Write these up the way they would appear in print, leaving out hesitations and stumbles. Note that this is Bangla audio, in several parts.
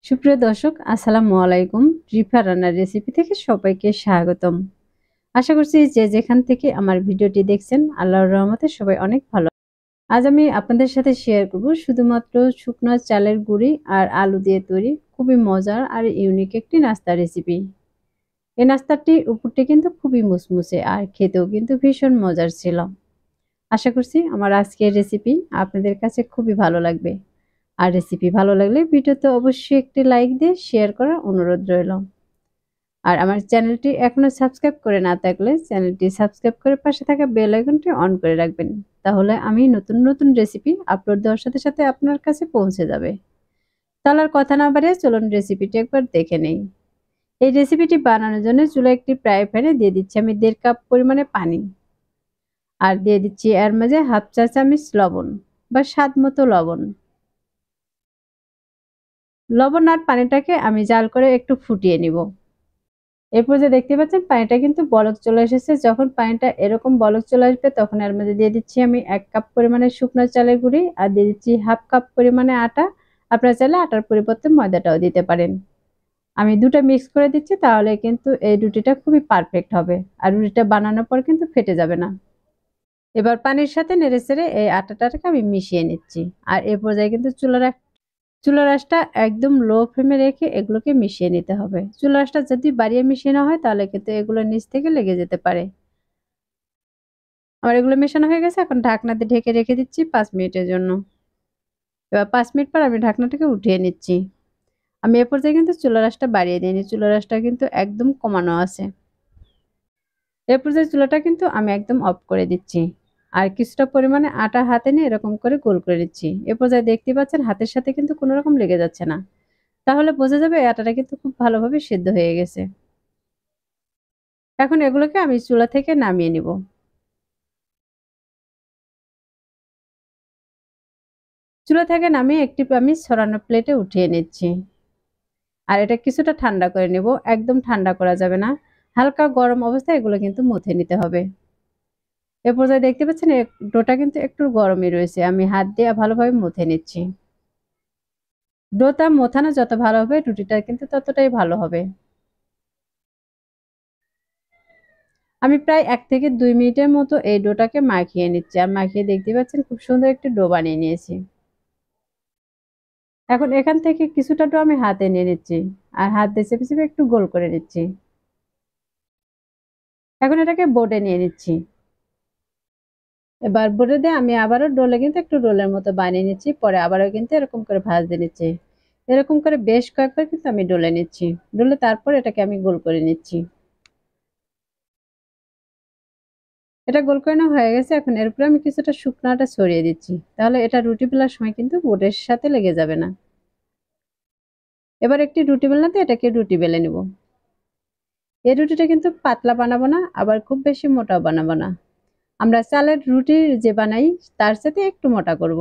সুপ্রিয় দর্শক, আসসালামু আলাইকুম। রিফা রান্নার রেসিপি থেকে সবাইকে স্বাগতম। আশা করছি যে যেখান থেকে আমার ভিডিওটি দেখছেন আল্লাহর রহমতে সবাই অনেক ভালো। আজ আমি আপনাদের সাথে শেয়ার করব শুধুমাত্র শুকনো চালের গুঁড়ি আর আলু দিয়ে তৈরি খুবই মজার আর ইউনিক একটি নাস্তা রেসিপি। এই নাস্তাটির উপরটি কিন্তু খুবই মুসমুসে আর খেতেও কিন্তু ভীষণ মজার ছিল। আশা করছি আমার আজকের রেসিপি আপনাদের কাছে খুবই ভালো লাগবে। আর রেসিপি ভালো লাগলে ভিডিওতে অবশ্যই একটি লাইক দিয়ে শেয়ার করার অনুরোধ রইল। আর আমার চ্যানেলটি এখনো সাবস্ক্রাইব করে না থাকলে চ্যানেলটি সাবস্ক্রাইব করে পাশে থাকা বেল আইকনটি অন করে রাখবেন। তাহলে আমি নতুন নতুন রেসিপি আপলোড দেওয়ার সাথে সাথে আপনার কাছে পৌঁছে যাবে। তাহলে আর কথা না বাড়িয়ে চলুন রেসিপিটি একবার দেখে নেই। এই রেসিপিটি বানানোর জন্য চুলায় একটি ফ্রাই প্যানে দিয়ে দিচ্ছি আমি 1.5 কাপ পরিমাণে পানি। আর দিয়ে দিচ্ছি এর মাঝে হাফ চা চামচ লবণ বা স্বাদ মতো লবণ। লবণ আর পানিটাকে আমি জাল করে একটু ফুটিয়ে নিব। এরপর যে দেখতে পাচ্ছেন পানিটা কিন্তু বলক চলে এসেছে। যখন পানিটা এরকম বলক চলে আসবে তখন এর মধ্যে দিয়ে দিচ্ছি আমি 1 কাপ পরিমাণে শুকনো চালের গুঁড়ি আর দিয়ে দিচ্ছি হাফ কাপ পরিমাণে আটা। আপনারা চাইলে আটার পরিবর্তে ময়দাটাও দিতে পারেন। আমি দুটো মিক্স করে দিচ্ছি, তাহলে কিন্তু এই রুটিটা খুবই পারফেক্ট হবে। আর রুটিটা বানানোর পর কিন্তু ফেটে যাবে না। এবার পানির সাথে নেড়েচেড়ে এই আটাটাকে আমি মিশিয়ে নিচ্ছি। আর এ পর্যায়ে কিন্তু চুলার আঁচটা একদম লো ফ্লেমে রেখে এগুলোকে মিশিয়ে নিতে হবে। চুলার আঁচটা যদি বাড়িয়ে মিশিয়ে না হয় তাহলে কিন্তু এগুলো নিচ থেকে লেগে যেতে পারে। আমার এগুলো মেশানো হয়ে গেছে, এখন ঢাকনা দিয়ে ঢেকে রেখে দিচ্ছি 5 মিনিটের জন্য। এবার 5 মিনিট পর আমি ঢাকনাটাকে উঠিয়ে নিচ্ছি। আমি এ পর্যায়ে কিন্তু চুলার আঁচটা বাড়িয়ে দিইনি, চুলার আঁচটা কিন্তু একদম কমানো আছে। এ পর্যায়ে চুলাটা কিন্তু আমি একদম অফ করে দিচ্ছি। আর কিছুটা পরিমাণে আটা হাতে নিয়ে এরকম করে গোল করে নিচ্ছি। এ পর্যায়ে দেখতে পাচ্ছেন হাতের সাথে কিন্তু কোনো রকম লেগে যাচ্ছে না। তাহলে বোঝা যাবে এই আটাটা কিন্তু খুব ভালোভাবে সিদ্ধ হয়ে গেছে। এখন এগুলোকে আমি চুলা থেকে নামিয়ে নিব। চুলা থেকে নামিয়ে একটি আমি ছড়ানো প্লেটে উঠিয়ে নিচ্ছি। আর এটা কিছুটা ঠান্ডা করে নেব, একদম ঠান্ডা করা যাবে না। হালকা গরম অবস্থায় এগুলো কিন্তু মথে নিতে হবে। এ পর্যায়ে দেখতে পাচ্ছেন ডোটা কিন্তু একটু গরমই রয়েছে, আমি হাত দিয়ে ভালোভাবে মথে নিচ্ছি। ডোটা মথানো যত ভালো হবে রুটিটা কিন্তু ততটাই ভালো হবে। আমি প্রায় 1 থেকে 2 মিনিটের মতো এই ডোটাকে মাখিয়ে নিচ্ছি। আর মাখিয়ে দেখতে পাচ্ছেন খুব সুন্দর একটি ডো বানিয়ে নিয়েছি। এখন এখান থেকে কিছুটা ডো আমি হাতে নিয়ে নিচ্ছি। আর হাত দিয়ে চেপে চেপে একটু গোল করে নিচ্ছি। এখন এটাকে বোর্ডে নিয়ে নিচ্ছি। এবার বোর্ডে দিয়ে আমি আবারও ডোলে কিন্তু একটু রোলের মতো বানিয়ে নিচ্ছি। পরে আবারও কিন্তু এরকম করে ভাঁজ দিয়ে নিচ্ছি। এরকম করে বেশ কয়েকবার কিন্তু আমি ডলে নিচ্ছি। ডলে তারপর এটাকে আমি গোল করে নিচ্ছি। এটা গোল করে নেওয়া হয়ে গেছে। এখন এর উপরে আমি কিছুটা শুকনো আটা ছড়িয়ে দিচ্ছি। তাহলে এটা রুটি বেলার সময় কিন্তু বোর্ডের সাথে লেগে যাবে না। এবার একটি রুটি বেলনাতে এটাকে রুটি বেলে নেব। এই রুটিটা কিন্তু পাতলা বানাবো না, আবার খুব বেশি মোটাও বানাবো না। আমরা চালের রুটি যে বানাই তার সাথে একটু মোটা করব।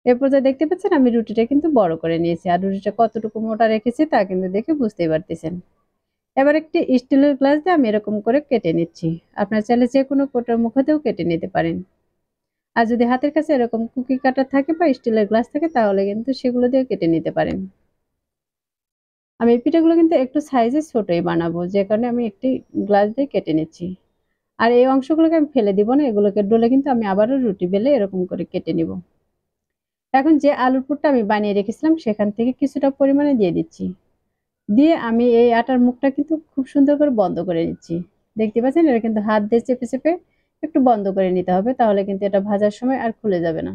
এর পর্যায়ে দেখতে পাচ্ছেন আমি রুটিটা কিন্তু বড় করে নিয়েছি। আর রুটিটা কতটুকু মোটা রেখেছি তা কিন্তু দেখে বুঝতেই পারতেছেন। এবার একটি স্টিলের গ্লাস দিয়ে আমি এরকম করে কেটে নিচ্ছি। আপনার চাইলে যে কোনো কোটার মুখেতেও কেটে নিতে পারেন। আর যদি হাতের কাছে এরকম কুকি কাটার থাকে বা স্টিলের গ্লাস থাকে তাহলে কিন্তু সেগুলো দিয়ে কেটে নিতে পারেন। আমি এই পিঠাগুলো কিন্তু একটু সাইজে ছোটই বানাবো, যে কারণে আমি একটি গ্লাস দিয়ে কেটে নিচ্ছি। আর এই অংশগুলোকে আমি ফেলে দিব না, এগুলোকে ডলে কিন্তু আমি আবারও রুটি বেলে এরকম করে কেটে নিব। এখন যে আলুর পুরটা আমি বানিয়ে রেখেছিলাম সেখান থেকে কিছুটা পরিমাণে দিয়ে দিচ্ছি। দিয়ে আমি এই আটার মুখটা কিন্তু খুব সুন্দর করে বন্ধ করে নিচ্ছি। দেখতে পাচ্ছেন এটা কিন্তু হাত দিয়ে চেপে চেপে একটু বন্ধ করে নিতে হবে, তাহলে কিন্তু এটা ভাজার সময় আর খুলে যাবে না।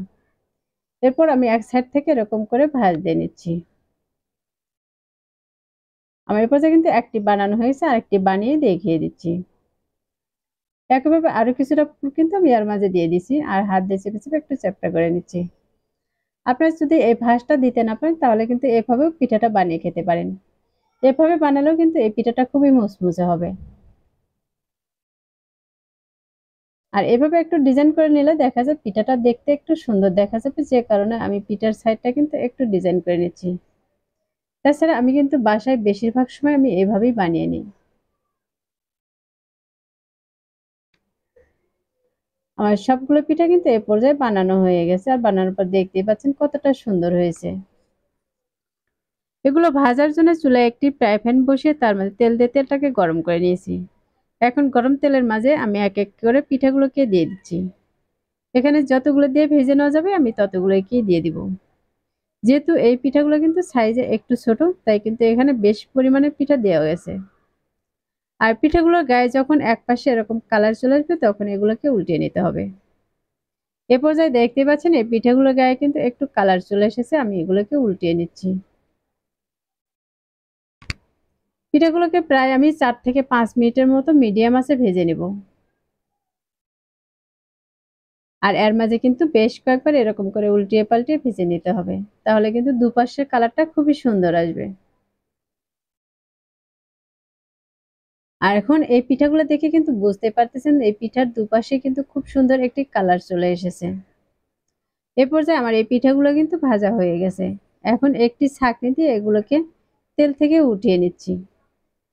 এরপর আমি এক সাইড থেকে এরকম করে ভাঁজ দিয়ে নিচ্ছি। আমার এই পর্যায়ে কিন্তু একটি বানানো হয়েছে, আরেকটি বানিয়ে দেখিয়ে দিচ্ছি। একইভাবে আরো কিছুটা পুর কিন্তু আমি এর মাঝে দিয়ে দিচ্ছি আর হাত দিয়ে চেপে চেপে একটু চ্যাপ্টা করে নিচ্ছি। আপনারা যদি এই ভাঁজটা দিতে না পারেন তাহলে কিন্তু এভাবেও পিঠাটা বানিয়ে খেতে পারেন। এভাবে বানালেও কিন্তু এই পিঠাটা খুবই মুচমুচে হবে। আর এভাবে একটু ডিজাইন করে নিলে দেখা যায় পিঠাটা দেখতে একটু সুন্দর দেখা যাবে, যে কারণে আমি পিঠার সাইডটা কিন্তু একটু ডিজাইন করে নিচ্ছি। তাছাড়া আমি কিন্তু বাসায় বেশিরভাগ সময় আমি এভাবেই বানিয়ে নিই। আমার সবগুলো পিঠা কিন্তু এ পর্যায়ে বানানো হয়ে গেছে, আর বানানোর পর দেখতেই পাচ্ছেন কতটা সুন্দর হয়েছে। এগুলো ভাজার জন্য চুলায় একটি ফ্রাই প্যান বসিয়ে তার মধ্যে তেল দিয়ে তেলটাকে গরম করে নিয়েছি। এখন গরম তেলের মাঝে আমি এক এক করে পিঠাগুলোকে দিয়ে দিচ্ছি। এখানে যতগুলো দিয়ে ভেজে নেওয়া যাবে আমি ততগুলোকেই দিয়ে দিব। যেহেতু এই পিঠাগুলো কিন্তু সাইজে একটু ছোট, তাই কিন্তু এখানে বেশ পরিমাণে পিঠা দেওয়া হয়েছে। আর পিঠাগুলোর গায়ে যখন এক পাশে এরকম কালার চলে আসবে তখন এগুলোকে উল্টিয়ে নিতে হবে। এ পর্যায়ে দেখতে পাচ্ছেন এই পিঠাগুলোর গায়ে কিন্তু একটু কালার চলে এসেছে, আমি এগুলোকে উল্টিয়ে নিচ্ছি। পিঠাগুলোকে প্রায় আমি 4 থেকে 5 মিনিটের মতো মিডিয়াম আঁচে ভেজে নেব। আর এর মাঝে কিন্তু বেশ কয়েকবার এরকম করে উল্টিয়ে পাল্টিয়ে ভেজে নিতে হবে, তাহলে কিন্তু দুপাশের কালারটা খুবই সুন্দর আসবে। আর এখন এই পিঠাগুলো দেখে কিন্তু বুঝতে পারতেছেন এই পিঠার দুপাশে কিন্তু খুব সুন্দর একটি কালার চলে এসেছে। এ পর্যায়ে আমার এই পিঠাগুলো কিন্তু ভাজা হয়ে গেছে। এখন একটি ছাঁকনি দিয়ে এগুলোকে তেল থেকে উঠিয়ে নিচ্ছি।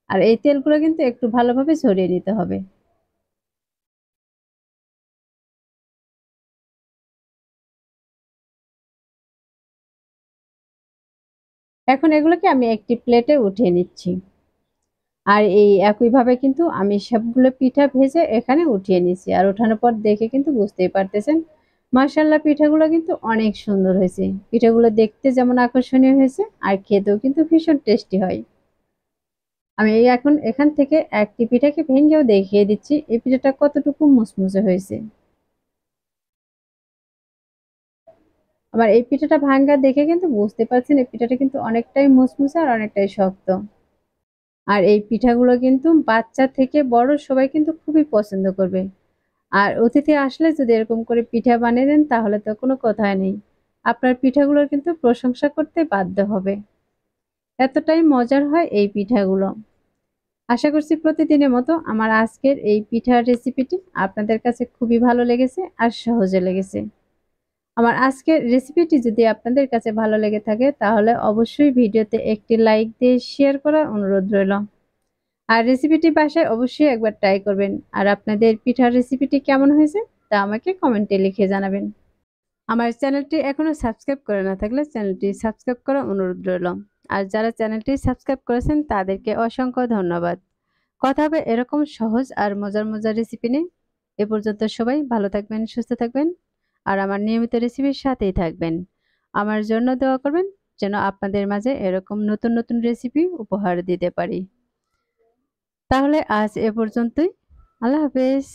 আর এই তেলগুলো কিন্তু একটু ভালোভাবে ছড়িয়ে নিতে হবে। এখন এগুলোকে আমি একটি প্লেটে উঠিয়ে নিচ্ছি। আর এই একইভাবে কিন্তু আমি সবগুলো পিঠা ভেজে এখানে উঠিয়ে নিচ্ছি। আর ওঠানোর পর দেখে কিন্তু বুঝতেই পারতেছেন মাশাআল্লাহ পিঠাগুলো কিন্তু অনেক সুন্দর হয়েছে। পিঠাগুলো দেখতে যেমন আকর্ষণীয় হয়েছে আর খেতেও কিন্তু ভীষণ টেস্টি হয়। আমি এখন এখান থেকে একটি পিঠাকে ভেঙেও দেখিয়ে দিচ্ছি এই পিঠাটা কতটুকু মুচমুচে হয়েছে। আমার এই পিঠাটা ভাঙ্গা দেখে কিন্তু বুঝতে পারছেন এই পিঠাটা কিন্তু অনেকটাই মুচমুচে আর অনেকটাই শক্ত। আর এই পিঠাগুলো কিন্তু বাচ্চা থেকে বড় সবাই কিন্তু খুবই পছন্দ করবে। আর অতিথি আসলে যদি এরকম করে পিঠা বানিয়ে দেন তাহলে তো কোনো কথাই নেই। আপনার পিঠাগুলোর কিন্তু প্রশংসা করতে বাধ্য হবে। এতটাই মজার হয় এই পিঠাগুলো। আশা করছি প্রতিদিনের মতো আমার আজকের এই পিঠার রেসিপিটি আপনাদের কাছে খুবই ভালো লেগেছে আর সহজে লেগেছে। আমার আজকের রেসিপিটি যদি আপনাদের কাছে ভালো লেগে থাকে তাহলে অবশ্যই ভিডিওতে একটি লাইক দিয়ে শেয়ার করার অনুরোধ রইল। আর রেসিপিটি বাসায় অবশ্যই একবার ট্রাই করবেন। আর আপনাদের পিঠার রেসিপিটি কেমন হয়েছে তা আমাকে কমেন্টে লিখে জানাবেন। আমার চ্যানেলটি এখনো সাবস্ক্রাইব করে না থাকলে চ্যানেলটি সাবস্ক্রাইব করার অনুরোধ রইল। আর যারা চ্যানেলটি সাবস্ক্রাইব করেছেন তাদেরকে অসংখ্য ধন্যবাদ। কথা হবে এরকম সহজ আর মজার মজার রেসিপি নিয়ে। এ পর্যন্ত সবাই ভালো থাকবেন, সুস্থ থাকবেন আর আমার নিয়মিত রেসিপির সাথেই থাকবেন। আমার জন্য দোয়া করবেন যেন আপনাদের মাঝে এরকম নতুন নতুন রেসিপি উপহার দিতে পারি। তাহলে আজ এ পর্যন্তই। আল্লাহ হাফেজ।